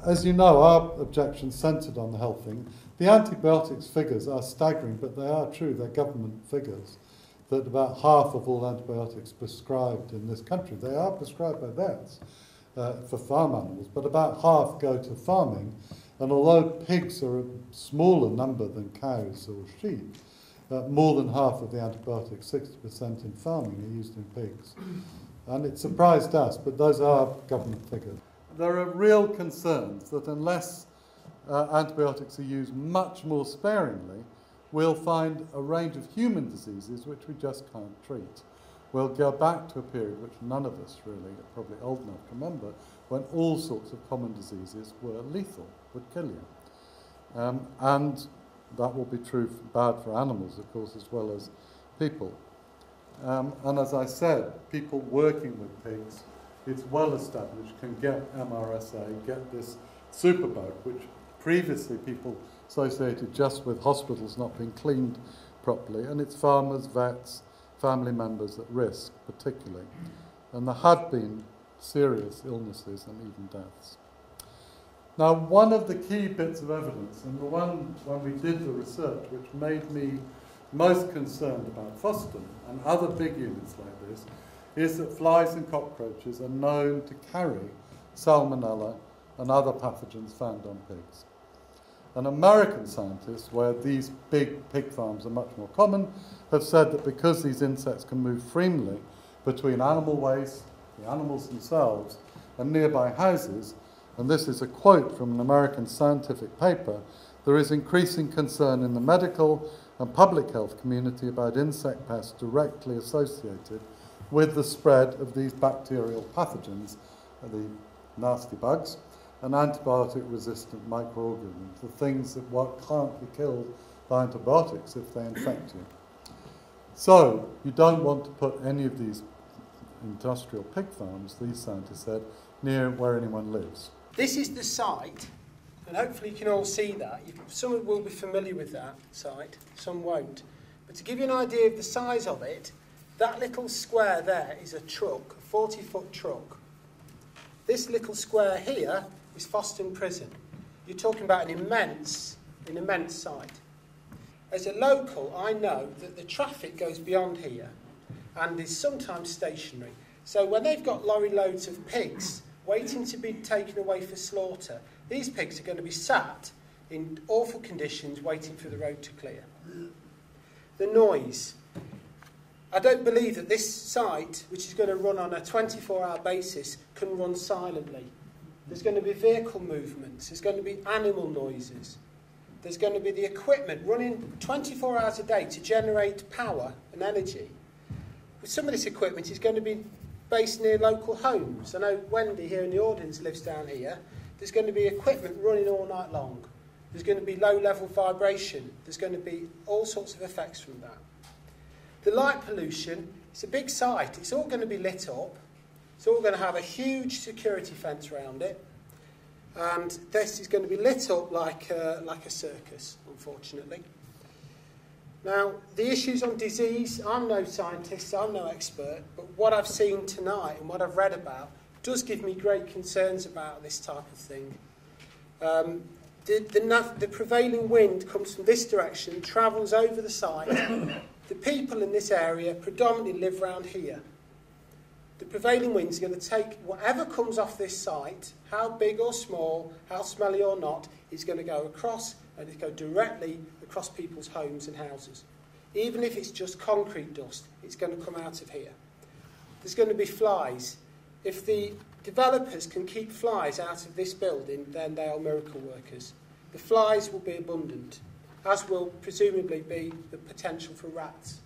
as you know, our objection's centred on the health thing. The antibiotics figures are staggering, but they are true. They're government figures, that about half of all antibiotics prescribed in this country, they are prescribed by vets for farm animals, but about half go to farming. And although pigs are a smaller number than cows or sheep, more than half of the antibiotics, 60% in farming, are used in pigs. And it surprised us, but those are government figures. There are real concerns that unless antibiotics are used much more sparingly, we'll find a range of human diseases which we just can't treat. We'll go back to a period which none of us really are probably old enough to remember, when all sorts of common diseases were lethal, would kill you. And that will be true bad for animals, of course, as well as people. And as I said, people working with pigs, it's well established, can get MRSA, get this superbug, which previously people associated just with hospitals not being cleaned properly, and it's farmers, vets, family members at risk particularly. And there had been serious illnesses and even deaths. Now, one of the key bits of evidence, and the one when we did the research which made me most concerned about Foston and other big units like this, is that flies and cockroaches are known to carry salmonella and other pathogens found on pigs. And American scientists, where these big pig farms are much more common, have said that because these insects can move freely between animal waste, the animals themselves, and nearby houses, and this is a quote from an American scientific paper, there is increasing concern in the medical and public health community about insect pests directly associated with the spread of these bacterial pathogens, the nasty bugs, and antibiotic-resistant microorganisms, the things that can't be killed by antibiotics if they infect you. So, you don't want to put any of these industrial pig farms, these scientists said, near where anyone lives. This is the site, and hopefully you can all see that. Some will be familiar with that site, some won't. But to give you an idea of the size of it, that little square there is a truck, a 40-foot truck. This little square here is Foston Prison. You're talking about an immense site. As a local, I know that the traffic goes beyond here and is sometimes stationary. So when they've got lorry loads of pigs waiting to be taken away for slaughter, these pigs are going to be sat in awful conditions waiting for the road to clear. The noise. I don't believe that this site, which is going to run on a 24-hour basis, can run silently. There's going to be vehicle movements, there's going to be animal noises, there's going to be the equipment running 24 hours a day to generate power and energy. But some of this equipment is going to be based near local homes. I know Wendy here in the audience lives down here. There's going to be equipment running all night long. There's going to be low-level vibration. There's going to be all sorts of effects from that. The light pollution, it's a big site. It's all going to be lit up. It's all going to have a huge security fence around it. And this is going to be lit up like a circus, unfortunately. Now, the issues on disease, I'm no scientist, I'm no expert, but what I've seen tonight and what I've read about does give me great concerns about this type of thing. The prevailing wind comes from this direction, travels over the site. The people in this area predominantly live around here. The prevailing wind is going to take whatever comes off this site, how big or small, how smelly or not, is going to go across, and it's going to go directly across people's homes and houses. Even if it's just concrete dust, it's going to come out of here. There's going to be flies. If the developers can keep flies out of this building, then they are miracle workers. The flies will be abundant, as will presumably be the potential for rats.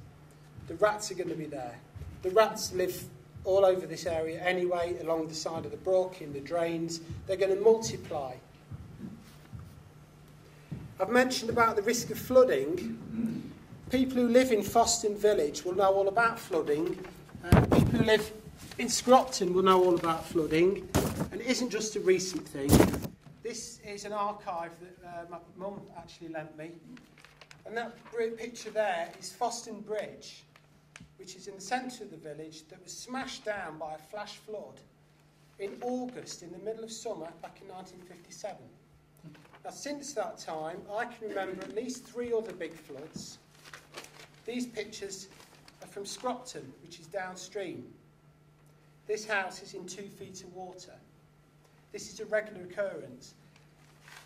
The rats are going to be there. The rats live all over this area anyway, along the side of the brook, in the drains. They're going to multiply. I've mentioned about the risk of flooding. People who live in Foston Village will know all about flooding. People who live in Scropton will know all about flooding. And it isn't just a recent thing. This is an archive that my mum actually lent me. And that picture there is Foston Bridge, which is in the centre of the village, that was smashed down by a flash flood in August, in the middle of summer, back in 1957. Now, since that time, I can remember at least 3 other big floods. These pictures are from Scropton, which is downstream. This house is in 2 feet of water. This is a regular occurrence.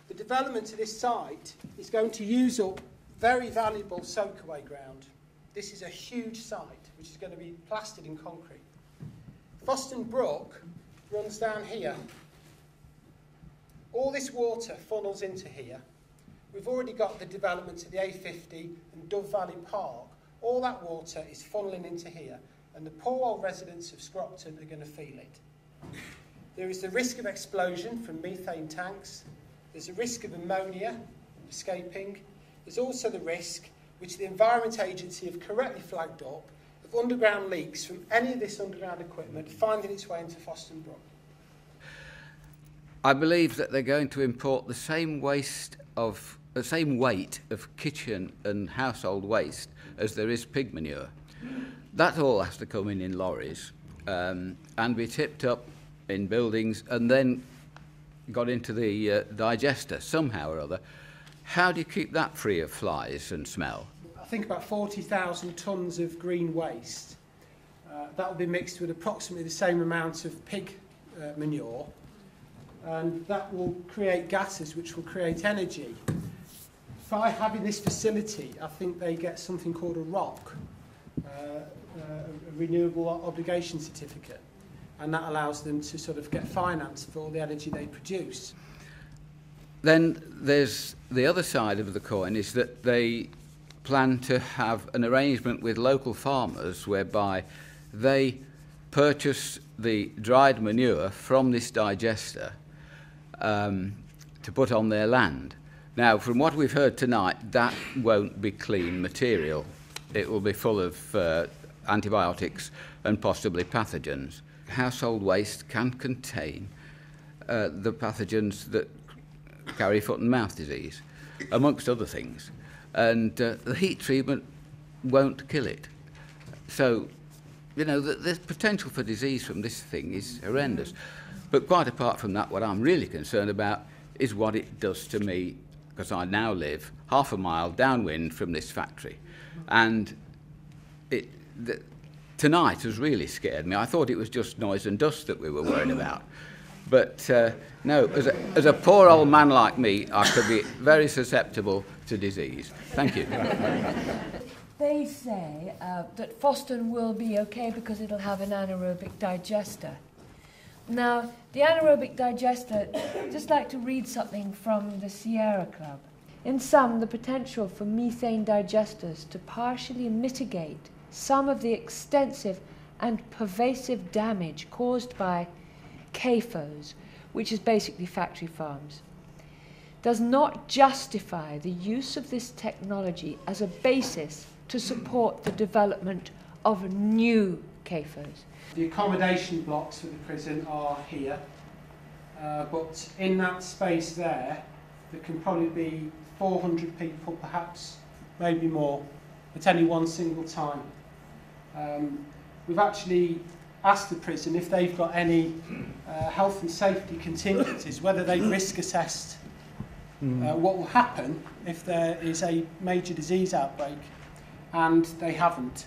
The development of this site is going to use up very valuable soak-away ground. This is a huge site, which is going to be plastered in concrete. Foston Brook runs down here. All this water funnels into here. We've already got the development of the A50 and Dove Valley Park. All that water is funneling into here, and the poor old residents of Scropton are going to feel it. There is the risk of explosion from methane tanks. There's a risk of ammonia escaping. There's also the risk, which the Environment Agency have correctly flagged up, of underground leaks from any of this underground equipment finding its way into Foston Brook. I believe that they're going to import the same weight of kitchen and household waste as there is pig manure. That all has to come in lorries and be tipped up in buildings and then got into the digester somehow or other. How do you keep that free of flies and smell? I think about 40,000 tonnes of green waste. That will be mixed with approximately the same amount of pig manure, and that will create gases which will create energy. By having this facility, I think they get something called a ROC, a Renewable Obligation Certificate, and that allows them to sort of get finance for all the energy they produce. Then there's the other side of the coin, is that they plan to have an arrangement with local farmers whereby they purchase the dried manure from this digester to put on their land. Now, from what we've heard tonight, that won't be clean material. It will be full of antibiotics and possibly pathogens. Household waste can contain the pathogens that carry foot and mouth disease, amongst other things. And the heat treatment won't kill it. So, you know, the potential for disease from this thing is horrendous. But quite apart from that, what I'm really concerned about is what it does to me, because I now live half a mile downwind from this factory. And tonight has really scared me. I thought it was just noise and dust that we were worried about. But no, as a poor old man like me, I could be very susceptible to disease. Thank you. They say that Foston will be okay because it'll have an anaerobic digester. Now, the anaerobic digester, I'd just like to read something from the Sierra Club. In sum, the potential for methane digesters to partially mitigate some of the extensive and pervasive damage caused by CAFOs, which is basically factory farms, does not justify the use of this technology as a basis to support the development of new CAFOs. The accommodation blocks for the prison are here, but in that space there can probably be 400 people, perhaps, maybe more, at any one single time. We've actually asked the prison if they've got any health and safety contingencies, whether they've risk assessed what will happen if there is a major disease outbreak, and they haven't.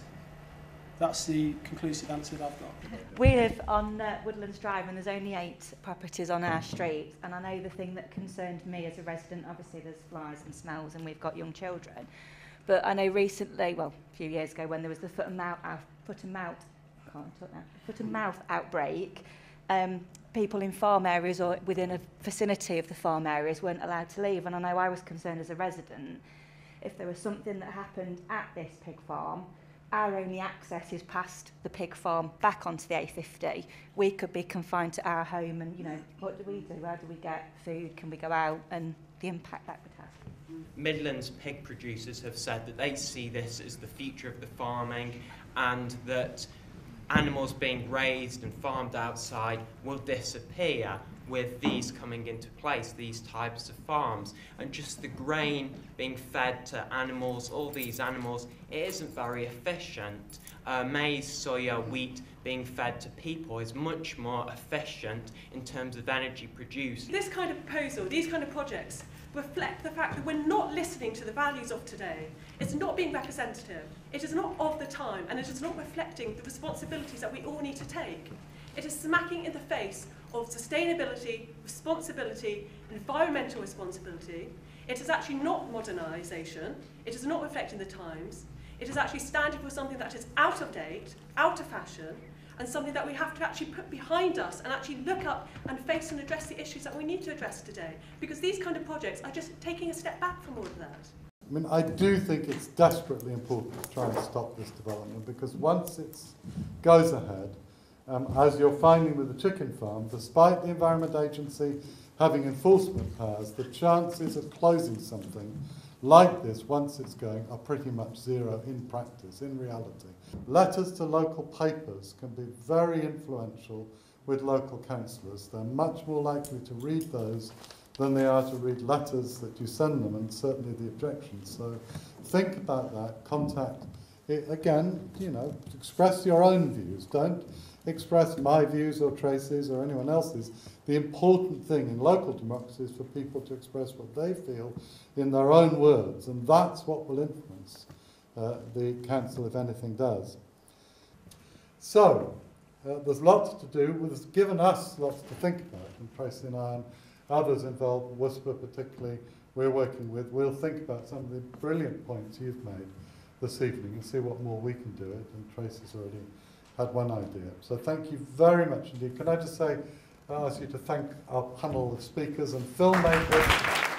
That's the conclusive answer that I've got. We live on Woodlands Drive and there's only 8 properties on our street, and I know the thing that concerned me as a resident, obviously there's flies and smells and we've got young children, but I know recently, well, a few years ago, when there was the foot and mouth outbreak, people in farm areas or within a vicinity of the farm areas weren't allowed to leave, and I know I was concerned as a resident if there was something that happened at this pig farm. Our only access is past the pig farm back onto the A50. We could be confined to our home, and, you know, what do we do? Where do we get food? Can we go out? And the impact that would have. Midlands pig producers have said that they see this as the future of the farming, and that animals being raised and farmed outside will disappear with these coming into place, these types of farms, and just the grain being fed to animals, all these animals, it isn't very efficient. Maize, soya, wheat being fed to people is much more efficient in terms of energy produced. This kind of proposal, these kind of projects, reflect the fact that we're not listening to the values of today. It's not being representative. It is not of the time, and it is not reflecting the responsibilities that we all need to take. It is smacking in the face of sustainability, responsibility, environmental responsibility. It is actually not modernisation. It is not reflecting the times. It is actually standing for something that is out of date, out of fashion, and something that we have to actually put behind us and actually look up and face and address the issues that we need to address today. Because these kind of projects are just taking a step back from all of that. I mean, I do think it's desperately important to try and stop this development, because once it goes ahead, as you're finding with the chicken farm, despite the Environment Agency having enforcement powers, the chances of closing something like this, once it's going, are pretty much zero in practice, in reality. Letters to local papers can be very influential with local councillors. They're much more likely to read those than they are to read letters that you send them, and certainly the objections. So think about that, contact it. Again, you know, express your own views. Don't express my views or Tracy's or anyone else's. The important thing in local democracy is for people to express what they feel in their own words, and that's what will influence the council, if anything does. So, there's lots to do. It's given us lots to think about, and Tracy and I and others involved, Worcester particularly, we're working with. We'll think about some of the brilliant points you've made this evening and see what more we can do it, and Tracy's already had one idea. So thank you very much indeed. Can I just say, I ask you to thank our panel of speakers and filmmakers.